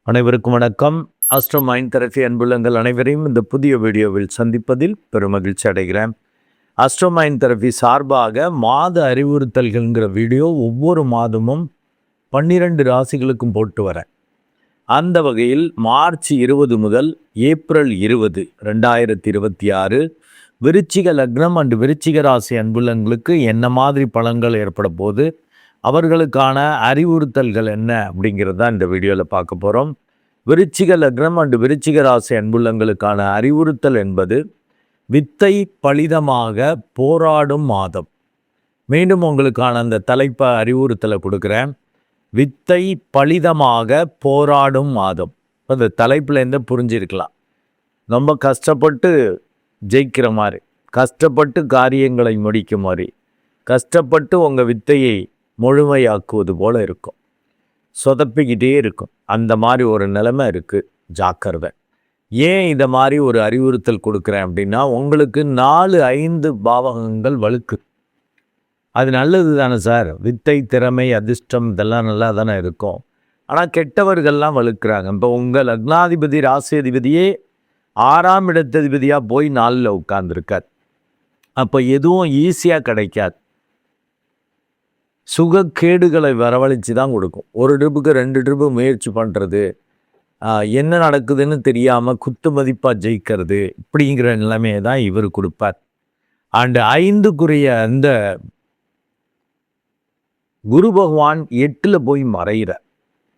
அனைவருக்கும் வணக்கம். Astro mind therapy அன்புள்ளங்கள் அனைவரையும் இந்த புதிய வீடியோவில் சந்திப்பதில் பெருமகிழ்ச்சி அடைகிறேன். ஆஸ்ட்ரோ மைண்ட் தெரபி சார்பாக மாத அறிவுறுத்தல்கள்ங்கிற வீடியோ ஒவ்வொரு மாதமும் 12 ராசிகளுக்கும் போட்டு வரேன். அந்த வகையில் மார்ச் 20 முதல் ஏப்ரல் 20, 2026 விருச்சிக லக்னம் அண்டு விருச்சிக ராசி அன்புள்ளங்களுக்கு என்ன மாதிரி பலன்கள் ஏற்பட போது, அவர்களுக்கான அறிவுறுத்தல்கள் என்ன அப்படிங்கிறது தான் இந்த வீடியோவில் பார்க்க போகிறோம். விருச்சிக லக்னம் அண்டு விருச்சிக ராசி அன்புள்ளங்களுக்கான அறிவுறுத்தல் என்பது வித்தை பலிதமாக போராடும் மாதம். மீண்டும் உங்களுக்கான அந்த தலைப்பை அறிவுறுத்தலை கொடுக்குறேன். வித்தை பலிதமாக போராடும் மாதம். அந்த தலைப்புலேருந்து புரிஞ்சிருக்கலாம். ரொம்ப கஷ்டப்பட்டு ஜெயிக்கிற மாதிரி, கஷ்டப்பட்டு காரியங்களை முடிக்கும் மாதிரி, கஷ்டப்பட்டு உங்கள் வித்தையை முழுமையாக்குவது போல் இருக்கும். சொதப்பிக்கிட்டே இருக்கும். அந்த மாதிரி ஒரு நிலைமை இருக்குது. ஜாக்கிரதை. ஏன் இதை மாதிரி ஒரு அறிவுறுத்தல் கொடுக்குறேன் அப்படின்னா, உங்களுக்கு 4-5 பாவகங்கள் வழுக்கு. அது நல்லது தானே சார். வித்தை, திறமை, அதிர்ஷ்டம் இதெல்லாம் நல்லா தானே இருக்கும். ஆனால் கெட்டவர்கள்லாம் வழுக்கிறாங்க. இப்போ உங்கள் லக்னாதிபதி ராசி அதிபதியே 6ஆம் இடத்ததிபதியாக போய் 4ல் உட்கார்ந்துருக்கார். அப்போ எதுவும் ஈஸியாக கிடைக்காது. சுகக்கேடுகளை வரவழைச்சி தான் கொடுக்கும். ஒரு ட்ரிப்புக்கு 2 ட்ரிப்பு முயற்சி பண்ணுறது, என்ன நடக்குதுன்னு தெரியாமல் குத்து மதிப்பாக ஜெயிக்கிறது, இப்படிங்கிற நிலைமையை தான் இவர் கொடுப்பார். அண்டு 5க்குரிய அந்த குரு பகவான் 8ல் போய் மறைகிற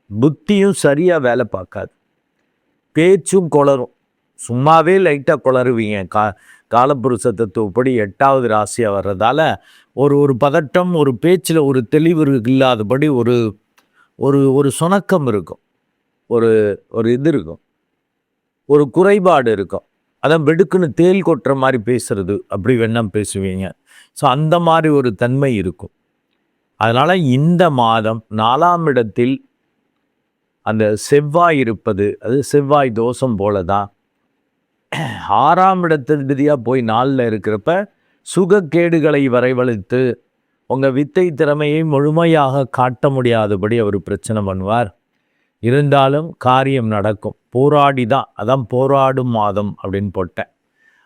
புத்தியும் சரியாக வேலை பார்க்காது. பேச்சும் குளரும். சும்மாவே லைட்டாக குளருவீங்க. காலப்புருஷ தத்துவப்படி 8வது ராசியாக வர்றதால ஒரு பதட்டம், ஒரு பேச்சில் ஒரு தெளிவு இல்லாதபடி ஒரு ஒரு ஒரு சுணக்கம் இருக்கும். ஒரு இது இருக்கும். ஒரு குறைபாடு இருக்கும். அதான் வெடுக்குன்னு தேல் கொட்டுற மாதிரி பேசுறது, அப்படி வேணா பேசுவீங்க. ஸோ அந்த மாதிரி ஒரு தன்மை இருக்கும். அதனால் இந்த மாதம் 4ஆம் இடத்தில் அந்த செவ்வாய் இருப்பது, அது செவ்வாய் தோஷம் போல தான். 6ஆம் இடத்ததிபதியாக போய் 4ல் இருக்கிறப்ப சுகக்கேடுகளை வரவழைத்து உங்கள் வித்தை திறமையை முழுமையாக காட்ட முடியாதபடி அவர் பிரச்சனை பண்ணுவார். இருந்தாலும் காரியம் நடக்கும். போராடி தான். அதான் போராடும் மாதம் அப்படின்னு போட்டேன்.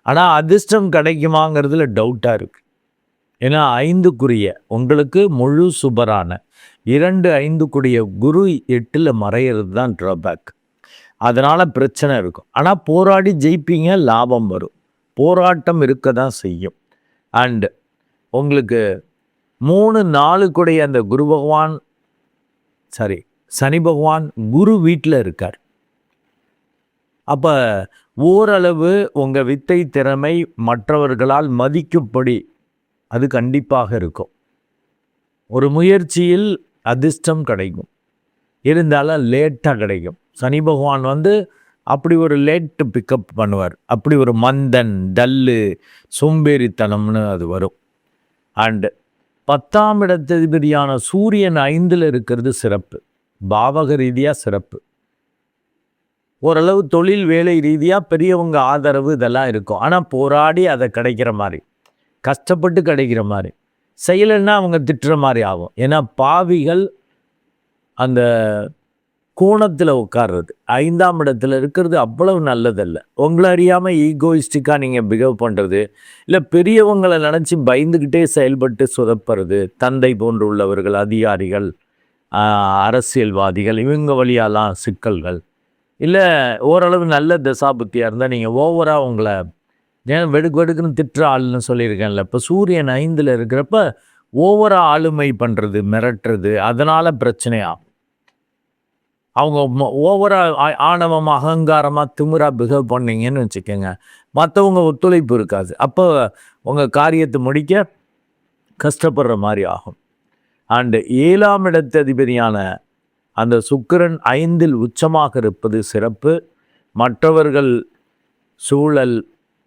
ஆனால் அதிர்ஷ்டம் கிடைக்குமாங்கிறதுல டவுட்டாக இருக்குது. ஏன்னா 5க்குரிய உங்களுக்கு முழு சுபரான 2-5க்குரிய குரு 8ல் மறையிறது தான் ட்ராபேக். அதனால் பிரச்சனை இருக்கும். ஆனால் போராடி ஜெயிப்பீங்க, லாபம் வரும். போராட்டம் இருக்க தான் செய்யும். அண்டு உங்களுக்கு 3-4க்குடைய அந்த சனி பகவான் குரு வீட்டில் இருக்கார். அப்போ ஓரளவு உங்கள் வித்தை திறமை மற்றவர்களால் மதிக்கும்படி அது கண்டிப்பாக இருக்கும். ஒரு முயற்சியில் அதிர்ஷ்டம் கிடைக்கும். இருந்தாலும் லேட்டாக கிடைக்கும். சனி பகவான் அப்படி ஒரு லேட்டு பிக்கப் பண்ணுவார். அப்படி ஒரு மந்தன், டல்லு, சோம்பேறித்தனம்னு அது வரும். அண்டு 10ஆம் இடத்ததிபதியான சூரியன் 5ல் இருக்கிறது சிறப்பு. பாவக ரீதியாக சிறப்பு. ஓரளவு தொழில் வேலை ரீதியாக பெரியவங்க ஆதரவு இதெல்லாம் இருக்கும். ஆனால் போராடி அதை கிடைக்கிற மாதிரி, கஷ்டப்பட்டு கிடைக்கிற மாதிரி, செய்யலைன்னா அவங்க திட்டுற மாதிரி ஆகும். ஏன்னா பாவிகள் அந்த கோணத்தில் உட்கார்றது 5ஆம் இடத்துல இருக்கிறது அவ்வளவு நல்லதல்ல. உங்களை அறியாமல் ஈகோயிஸ்டிக்காக நீங்கள் பிஹேவ் பண்ணுறது, இல்லை பெரியவங்களை நினச்சி பயந்துக்கிட்டே செயல்பட்டு சொதப்புறது, தந்தை போன்று உள்ளவர்கள், அதிகாரிகள், அரசியல்வாதிகள், இவங்க வழியாலாம் சிக்கல்கள். இல்லை ஓரளவு நல்ல தசாபுத்தியாக இருந்தால் நீங்கள் ஓவராக உங்களை ஏன் வெடுக்குன்னு திட்டுற ஆளுன்னு சொல்லியிருக்கேன்ல. இப்போ சூரியன் 5ல் இருக்கிறப்ப ஓவராக ஆளுமை பண்ணுறது, மிரட்டுறது, அதனால் பிரச்சனையாகும். அவங்க ஓவராக ஆணவமாக, அகங்காரமாக, திமிராக பிஹேவ் பண்ணிங்கன்னு வச்சுக்கோங்க, மற்றவங்க ஒத்துழைப்பு இருக்காது. அப்போ உங்கள் காரியத்தை முடிக்க கஷ்டப்படுற மாதிரி ஆகும். அண்டு 7ஆம் இடத்ததிபதியான அந்த சுக்கிரன் 5ல் உச்சமாக இருப்பது சிறப்பு. மற்றவர்கள், சூழல்,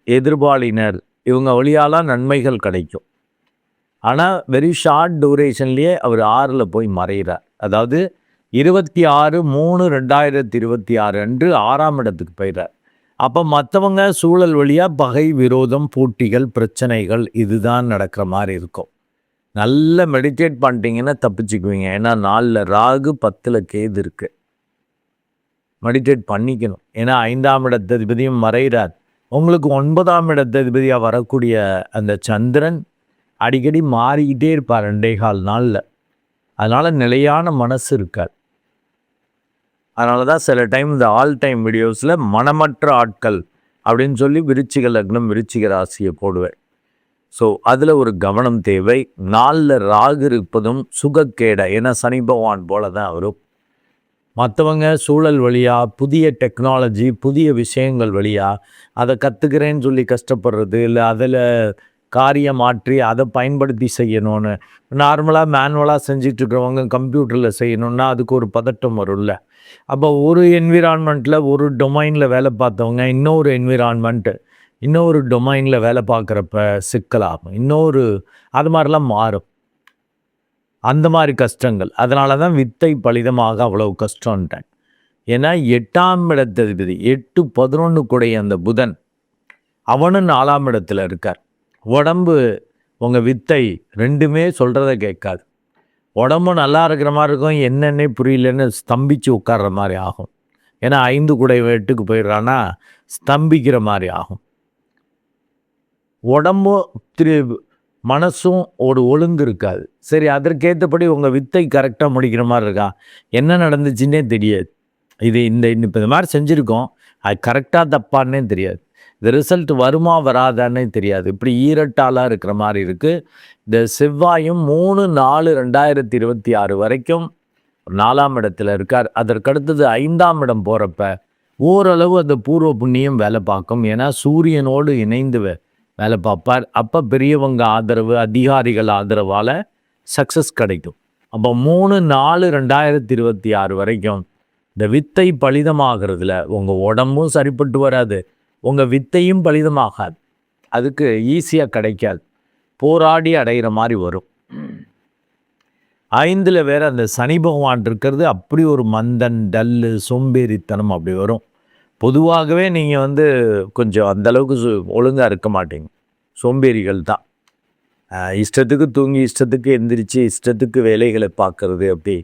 எதிர்பாலினர் இவங்க வழியாலாம் நன்மைகள் கிடைக்கும். ஆனால் வெரி ஷார்ட் டூரேஷன்லேயே அவர் 6ல் போய் மறைகிறார். அதாவது 26/3/2026 அன்று 6ஆம் இடத்துக்கு போயிடுறார். அப்போ மற்றவங்க சூழல் வழியாக பகை, விரோதம், போட்டிகள், பிரச்சனைகள் இதுதான் நடக்கிற மாதிரி இருக்கும். நல்ல மெடிடேட் பண்ணிட்டீங்கன்னா தப்பிச்சுக்குவீங்க. ஏன்னா 4ல் ராகு 10ல் கேது இருக்குது. மெடிடேட் பண்ணிக்கணும். ஏன்னா 5ஆம் இடத்ததிபதியும் மறைகிறார். உங்களுக்கு 9ஆம் இடத்ததிபதியாக வரக்கூடிய அந்த சந்திரன் அடிக்கடி மாறிக்கிட்டே இருப்பார் 2.25 நாளில். அதனால் நிலையான மனசு இருக்காது. அதனால தான் சில டைம் இந்த ஆல் டைம் வீடியோஸில் மனமற்ற ஆட்கள் அப்படின்னு சொல்லி விருச்சிக லக்னம் விருச்சிக ராசியை போடுவேன். ஸோ அதில் ஒரு கவனம் தேவை. 4ல் ராகு இருப்பதும் சுகக்கேடை, ஏன்னா சனி பகவான் போல தான் வரும். மற்றவங்க சூழல் வழியாக புதிய டெக்னாலஜி புதிய விஷயங்கள் வழியாக அதை கற்றுக்கிறேன்னு சொல்லி கஷ்டப்படுறது, இல்லை அதில் காரியம் மாற்றி அதை பயன்படுத்தி செய்யணும்னு நார்மலாக மேனுவலாக செஞ்சிட்ருக்கிறவங்க கம்ப்யூட்டரில் செய்யணுன்னா அதுக்கு ஒரு பதட்டம் வரும்ல. அப்போ ஒரு என்விரான்மெண்ட்டில் ஒரு டொமைனில் வேலை பார்த்தவங்க இன்னொரு டொமைனில் வேலை பார்க்குறப்ப சிக்கலாகும். அது மாதிரிலாம் மாறும். அந்த மாதிரி கஷ்டங்கள். அதனால தான் வித்தை பலிதமாக அவ்வளவு கஷ்டம்ட்டேன். ஏன்னா 8ஆம் இடத்ததிபதி 8-11 கூடைய அந்த புதன் அவனும் 4ஆம் இடத்துல இருக்கார். உடம்பு உங்கள் வித்தை ரெண்டுமே சொல்கிறத கேட்காது. உடம்பு நல்லா இருக்கிற மாதிரி இருக்கும், என்னென்னே புரியலன்னு ஸ்தம்பித்து உட்கார்ற மாதிரி ஆகும். ஏன்னா 5 கூடை 8க்கு போயிடுறான்னா ஸ்தம்பிக்கிற மாதிரி ஆகும். உடம்பும் மனசும் ஒரு ஒழுங்கு இருக்காது. சரி, அதற்கேற்றபடி உங்கள் வித்தை கரெக்டாக முடிக்கிற மாதிரி இருக்கா, என்ன நடந்துச்சுன்னே தெரியாது. இப்போ இந்த மாதிரி செஞ்சுருக்கோம், அது கரெக்டாக தப்பான்னே தெரியாது. இந்த ரிசல்ட் வருமா வராதான்னே தெரியாது. இப்படி ஈரட்டாலாக இருக்கிற மாதிரி இருக்குது. இந்த செவ்வாயும் 3-4-2026 வரைக்கும் 4ஆம் இடத்துல இருக்கார். அதற்கடுத்தது 5ஆம் இடம் போகிறப்ப ஓரளவு அந்த பூர்வ புண்ணியம் வேலை பார்க்கும். ஏன்னா சூரியனோடு இணைந்து வேலை பார்ப்பார். அப்போ பெரியவங்க ஆதரவு, அதிகாரிகள் ஆதரவால் சக்ஸஸ் கிடைக்கும். அப்போ 3-4-2026 வரைக்கும் இந்த வித்தை பலிதமாகிறதுல உங்கள் உடம்பும் சரிப்பட்டு வராது, உங்கள் வித்தையும் பலிதமாகாது. அதுக்கு ஈஸியாக கிடைக்காது, போராடி அடைகிற மாதிரி வரும். 5ல் வேறு அந்த சனி பகவான் இருக்கிறது அப்படி ஒரு மந்தன், டல்லு, சோம்பேறித்தனம் அப்படி வரும். பொதுவாகவே நீங்கள் கொஞ்சம் அந்தளவுக்கு ஒழுங்காக இருக்க மாட்டீங்க, சோம்பேறிகள் தான். இஷ்டத்துக்கு தூங்கி இஷ்டத்துக்கு எந்திரிச்சு இஷ்டத்துக்கு வேலைகளை பார்க்குறது அப்படி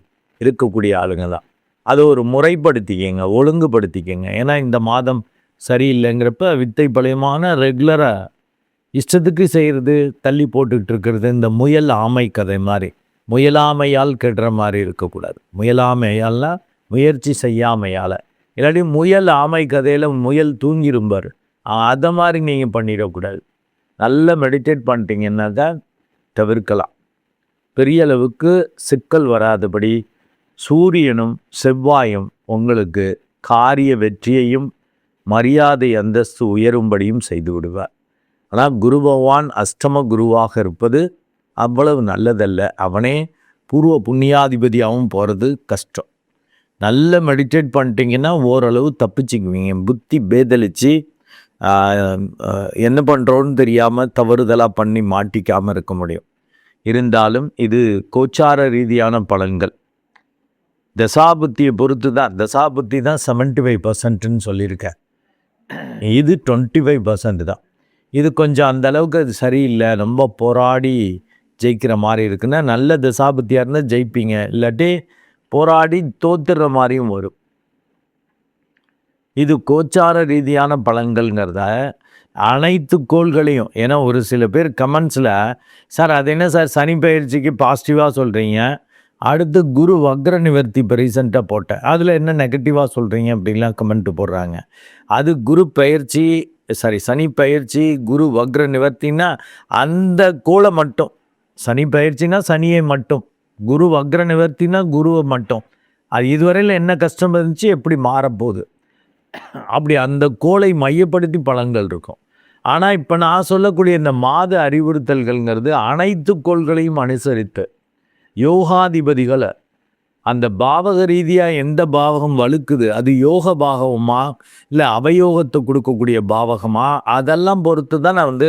இருக்கக்கூடிய ஆளுங்க தான். அதை ஒரு முறைப்படுத்திக்கங்க, ஒழுங்குபடுத்திக்கங்க. ஏன்னா இந்த மாதம் சரியில்லைங்கிறப்ப வித்தை பலயமான ரெகுலராக இஷ்டத்துக்கு செய்கிறது, தள்ளி போட்டுக்கிட்டு இருக்கிறது இந்த முயல் ஆமை கதை மாதிரி. முயலாமையால் கெடுற மாதிரி இருக்கக்கூடாது. முயலாமையால்னா முயற்சி செய்யாமையால், இல்லாட்டி முயல் ஆமை கதையில் முயல் தூங்கிரும்பார், அதை மாதிரி நீங்கள் பண்ணிடக்கூடாது. நல்லா மெடிடேட் பண்ணிட்டீங்கன்னாக்கா தவிர்க்கலாம். பெரிய அளவுக்கு சிக்கல் வராதபடி சூரியனும் செவ்வாயும் உங்களுக்கு காரிய வெற்றியையும் மரியாதை அந்தஸ்து உயரும்படியும் செய்து விடுவார். ஆனால் குரு பகவான் அஷ்டம குருவாக இருப்பது அவ்வளவு நல்லதல்ல. அவனே பூர்வ புண்ணியாதிபதியாகவும் போகிறது கஷ்டம். நல்ல மெடிடேட் பண்ணிட்டீங்கன்னா ஓரளவு தப்பிச்சுக்குவீங்க. புத்தி பேதலிச்சு என்ன பண்ணுறோன்னு தெரியாமல் தவறுதலாக பண்ணி மாட்டிக்காமல் இருக்க முடியும். இருந்தாலும் இது கோச்சார ரீதியான பலன்கள். தசாபுத்தியை பொறுத்து தான். தசாபுத்தி தான் 75%ன்னு சொல்லியிருக்கேன். இது 25% தான். இது கொஞ்சம் அந்தளவுக்கு அது சரியில்லை, ரொம்ப போராடி ஜெயிக்கிற மாதிரி இருக்குன்னா நல்ல தசாபுத்தியாக இருந்தால் ஜெயிப்பீங்க, இல்லாட்டி போராடி தோத்துடுற மாதிரியும் வரும். இது கோச்சார ரீதியான பலன்கள்ங்கிறத அனைத்து கோள்களையும். ஏன்னா ஒரு சில பேர் கமெண்ட்ஸில், சார் அது என்ன சார் சனி பயிற்சிக்கு பாசிட்டிவாக சொல்கிறீங்க, அடுத்து குரு வக்ர நிவர்த்தி இப்போ ரீசெண்டாக போட்டேன், அதில் என்ன நெகட்டிவாக சொல்கிறீங்க அப்படின்லாம் கமெண்ட் போடுறாங்க. அது குரு பயிற்சி சனி பயிற்சி குரு வக்ர நிவர்த்தின்னா அந்த கோளை மட்டும். சனி பயிற்சினா சனியை மட்டும், குரு வக்ர நிவர்த்தினா குருவை மட்டும். அது இதுவரையில் என்ன கஷ்டம் இருந்துச்சு, எப்படி மாறப்போகுது, அப்படி அந்த கோளை மையப்படுத்தி பலன்கள் இருக்கும். ஆனால் இப்போ நான் சொல்லக்கூடிய இந்த மாத அறிவுறுத்தல்கள்ங்கிறது அனைத்து கோள்களையும் அனுசரித்து யோகாதிபதிகளை அந்த பாவக ரீதியாக எந்த பாவகம் வலுக்குது, அது யோக பாவகமா இல்லை அவயோகத்தை கொடுக்கக்கூடிய பாவகமா, அதெல்லாம் பொறுத்து தான் நான் இந்த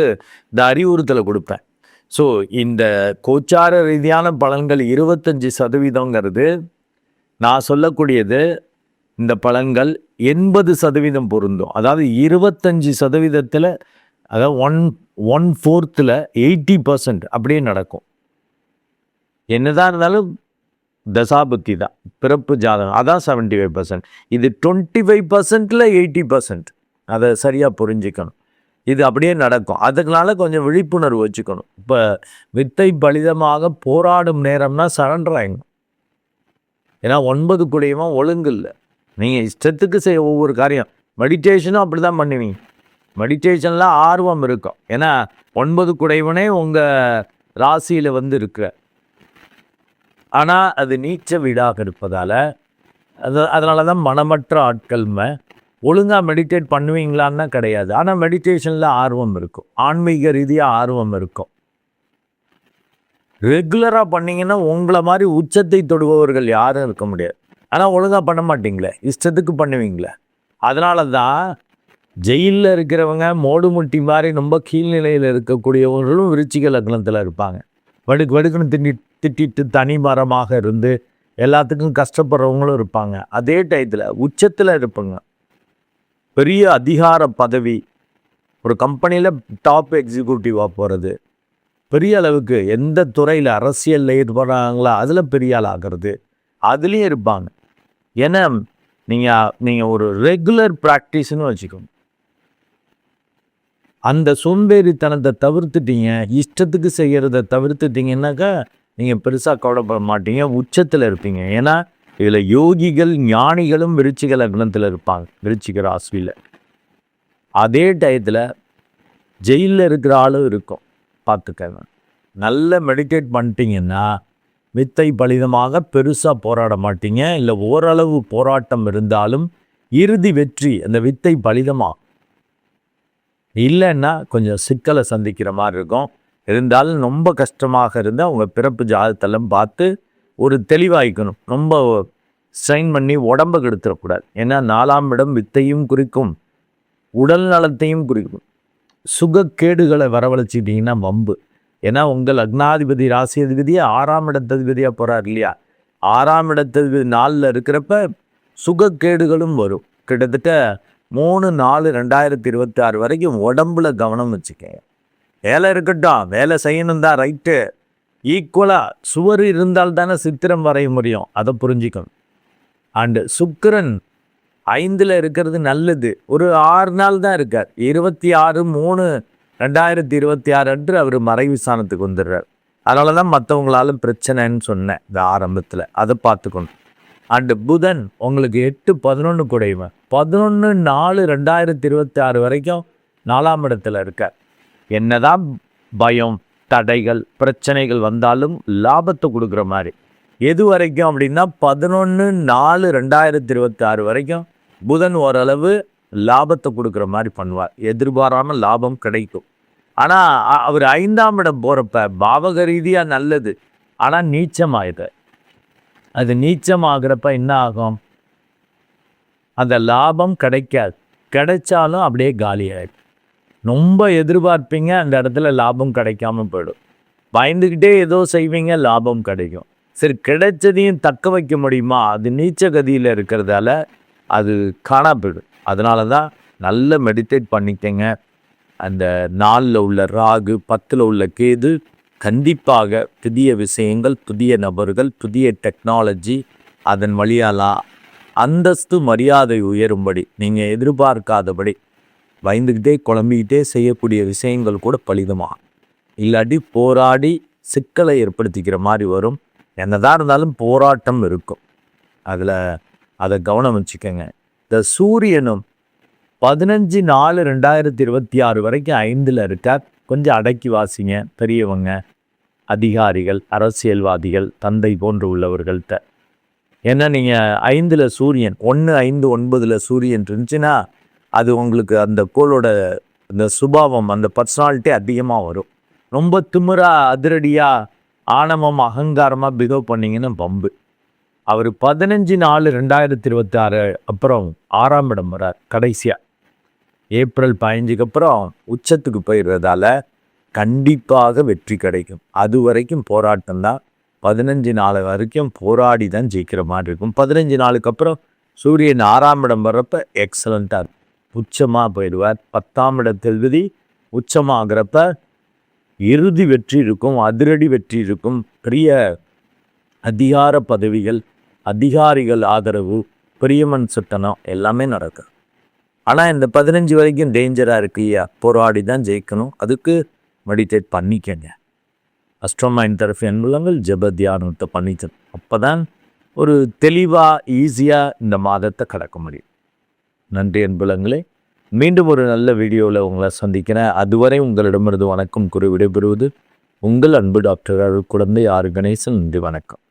அறிவுறுத்தலை கொடுப்பேன். ஸோ இந்த கோச்சார ரீதியான பலன்கள் 25%ங்கிறது நான் சொல்லக்கூடியது. இந்த பலன்கள் 80% பொருந்தும். அதாவது 25%, அதாவது 1/4 80% அப்படியே நடக்கும். என்னதான் இருந்தாலும் தசாபுத்தி தான், பிறப்பு ஜாதகம் அதான் 75%. இது 25%ல் 80%. அதை சரியாக புரிஞ்சுக்கணும். இது அப்படியே நடக்கும். அதுக்குனால கொஞ்சம் விழிப்புணர்வு வச்சுக்கணும். இப்போ வித்தை பலிதமாக போராடும் நேரம்னா சரண்டர் ஆகிடும். ஏன்னா 9 குடையவன் ஒழுங்கு இல்லை. நீங்கள் இஷ்டத்துக்கு செய்ய ஒவ்வொரு காரியம். மெடிடேஷனும் அப்படி தான் பண்ணுவீங்க. மெடிடேஷனில் ஆர்வம் இருக்கும். ஏன்னா 9 குடையவனே உங்கள் ராசியில் இருக்கிற. ஆனால் அது நீச்ச வீடாக இருப்பதால் அதனால தான் மனமற்ற ஆட்கள்மை. ஒழுங்காக மெடிடேட் பண்ணுவீங்களான்னா கிடையாது. ஆனால் மெடிடேஷனில் ஆர்வம் இருக்கும். ஆன்மீக ரீதியாக ஆர்வம் இருக்கும். ரெகுலராக பண்ணிங்கன்னா உங்களை மாதிரி உச்சத்தை தொடுபவர்கள் யாரும் இருக்க முடியாது. ஆனால் ஒழுங்காக பண்ண மாட்டிங்களே, இஷ்டத்துக்கு பண்ணுவீங்களே. அதனால தான் ஜெயிலில் இருக்கிறவங்க மோடு முட்டி மாதிரி ரொம்ப கீழ்நிலையில் இருக்கக்கூடியவர்களும் விருச்சிக லக்னத்தில் இருப்பாங்க. வடுக்குன்னு திட்டிட்டு தனி மரமாக இருந்து எல்லாத்துக்கும் கஷ்டப்படுறவங்களும் இருப்பாங்க. அதே டயத்தில் உச்சத்தில் இருப்பாங்க. பெரிய அதிகார பதவி, ஒரு கம்பெனியில் டாப் எக்ஸிக்யூட்டிவாக போகிறது, பெரிய அளவுக்கு எந்த துறையில் அரசியலில் ஈடுபடுறாங்களோ அதில் பெரிய ஆள் ஆகிறது, அதுலேயும் இருப்பாங்க. ஏன்னா நீங்கள் ஒரு ரெகுலர் ப்ராக்டிஸ்னு வச்சுக்கோங்க. அந்த சோம்பேறித்தனத்தை தவிர்த்துட்டீங்க, இஷ்டத்துக்கு செய்கிறத தவிர்த்துட்டிங்கன்னாக்கா நீங்கள் பெருசாக கவலைப்பட மாட்டீங்க, உச்சத்தில் இருப்பீங்க. ஏன்னா இதில் யோகிகள் ஞானிகளும் விருச்சிக லக்னத்தில் இருப்பாங்க, விருச்சிக ராசியில். அதே டயத்தில் ஜெயிலில் இருக்கிற ஆளும் இருக்கும். பார்த்துக்கங்க. நல்ல மெடிடேட் பண்ணிட்டீங்கன்னா வித்தை பலிதமாக பெருசாக போராட மாட்டீங்க. இல்லை ஓரளவு போராட்டம் இருந்தாலும் இறுதி வெற்றி அந்த வித்தை பலிதமாக இல்லைன்னா கொஞ்சம் சிக்கலை சந்திக்கிற மாதிரி இருக்கும். இருந்தாலும் ரொம்ப கஷ்டமாக இருந்தால் உங்கள் பிறப்பு ஜாதகத்தெல்லாம் பார்த்து ஒரு தெளிவாகிக்கணும். ரொம்ப ஸ்ட்ரெயின் பண்ணி உடம்பை கெடுத்துடக்கூடாது. ஏன்னா 4ஆம் இடம் வித்தையும் குறிக்கும், உடல் நலத்தையும் குறிக்கும். சுகக்கேடுகளை வரவழைச்சிட்டிங்கன்னா வம்பு. ஏன்னா உங்கள் லக்னாதிபதி ராசி அதிபதியே 6ஆம் இடத்ததிபதியாக போகிறார் இல்லையா. 6ஆம் இடத்ததிபதி 4ல் இருக்கிறப்ப சுகக்கேடுகளும் வரும். கிட்டத்தட்ட 3/4/2026 வரைக்கும் உடம்புல கவனம் வச்சுக்கேன். வேலை இருக்கட்டும், வேலை செய்யணும் தான், ரைட்டு. ஈக்குவலாக சுவர் இருந்தால் தானே சித்திரம் வரைய முடியும், அதை புரிஞ்சுக்கணும். அண்டு சுக்கிரன் 5ல் இருக்கிறது நல்லது. ஒரு 6 நாள் தான் இருக்கார். 26/3/2026 அன்று அவர் மறைவு ஸ்தானத்துக்கு வந்துடுறார். அதனால தான் மற்றவங்களாலும் பிரச்சனைன்னு சொன்னேன் இந்த ஆரம்பத்தில். அதை பார்த்துக்கணும். அண்டு புதன் உங்களுக்கு 8-11 குடைவன். 11/4/2026 வரைக்கும் 4ஆம் இடத்துல இருக்கார். என்னதான் பயம், தடைகள், பிரச்சனைகள் வந்தாலும் லாபத்தை கொடுக்குற மாதிரி. எது வரைக்கும் அப்படின்னா 11/4/2026 வரைக்கும் புதன் ஓரளவு லாபத்தை கொடுக்குற மாதிரி பண்ணுவார். எதிர்பாராமல் லாபம் கிடைக்கும். ஆனால் அவர் 5ஆம் இடம் போகிறப்ப பாவக ரீதியாக நல்லது, ஆனால் நீச்சமாயிடு. அது நீச்சமாகிறப்ப என்ன ஆகும், அந்த லாபம் கிடைக்காது. கிடைச்சாலும் அப்படியே காலியாயிடும். ரொம்ப எதிர்பார்ப்பீங்க, அந்த இடத்துல லாபம் கிடைக்காம போயிடும். பயந்துக்கிட்டே ஏதோ செய்வீங்க, லாபம் கிடைக்கும். சரி, கிடைச்சதையும் தக்க வைக்க முடியுமா, அது நீச்ச கதியில் இருக்கிறதால அது காணா போயிடும். அதனால தான் நல்ல மெடிடேட் பண்ணிக்கங்க. அந்த 4ல் உள்ள ராகு, 10ல் உள்ள கேது கண்டிப்பாக புதிய விஷயங்கள், புதிய நபர்கள், புதிய டெக்னாலஜி, அதன் வழியாலாம் அந்தஸ்து மரியாதை உயரும்படி, நீங்கள் எதிர்பார்க்காதபடி பயந்துக்கிட்டே குழம்பிக்கிட்டே செய்யக்கூடிய விஷயங்கள் கூட பலிதமாகும். இல்லாட்டி போராடி சிக்கலை ஏற்படுத்திக்கிற மாதிரி வரும். என்னதான் இருந்தாலும் போராட்டம் இருக்கும். அதை கவனம் வச்சுக்கோங்க. இந்த சூரியனும் 15/4/2026 வரைக்கும் 5ல் இருக்கார். கொஞ்சம் அடக்கி வாசிங்க. பெரியவங்க, அதிகாரிகள், அரசியல்வாதிகள், தந்தை போன்று உள்ளவர்கள்ட்ட. ஏன்னா நீங்கள் 5ல் சூரியன் 1-5-9ல் சூரியன் இருந்துச்சுன்னா அது உங்களுக்கு அந்த கோளோட அந்த சுபாவம், அந்த பர்சனாலிட்டி அதிகமாக வரும். ரொம்ப திமிரா, அதிரடியாக, ஆணவம், அகங்காரமாக பிஹேவ் பண்ணிங்கன்னு பம்பு. அவர் 15/4/2026 அப்புறம் 6ஆம் இடம் வரார். கடைசியாக ஏப்ரல் 15க்கு அப்புறம் உச்சத்துக்கு போயிடுறதால கண்டிப்பாக வெற்றி கிடைக்கும். அது வரைக்கும் போராட்டம் தான். 15 வரைக்கும் போராடி தான் ஜெயிக்கிற மாதிரி இருக்கும். 15 அப்புறம் சூரியன் 6ஆம் இடம் வர்றப்ப எக்ஸலண்ட்டாக இருக்கும். உச்சமாக போயிடுவார். 10ஆம் இடத்ததிபதி உச்சமாகிறப்ப இறுதி வெற்றி இருக்கும், அதிரடி வெற்றி இருக்கும். பெரிய அதிகார பதவிகள், அதிகாரிகள் ஆதரவு, பிரியமன் சுட்டனம் எல்லாமே நடக்கும். ஆனால் இந்த 15 வரைக்கும் டேஞ்சராக இருக்கு ஐயா, போராடி தான் ஜெயிக்கணும். அதுக்கு மெடிடேட் பண்ணிக்கங்க. அஸ்ட்ரோமைண்ட் தெரபி அன்புலங்கள் ஜெப தியானத்தை பண்ணிக்கணும். அப்போ தான் ஒரு தெளிவாக ஈஸியாக இந்த மாதத்தை கடக்க முடியும். நன்றி அன்புலங்களே. மீண்டும் ஒரு நல்ல வீடியோவில் உங்களை சந்திக்கிறேன். அதுவரை உங்களிடமிருந்து வணக்கம் கூறி விடைபெறுவது உங்கள் அன்பு டாக்டர் அருள் குழந்தை ஆர் கணேசன். நன்றி, வணக்கம்.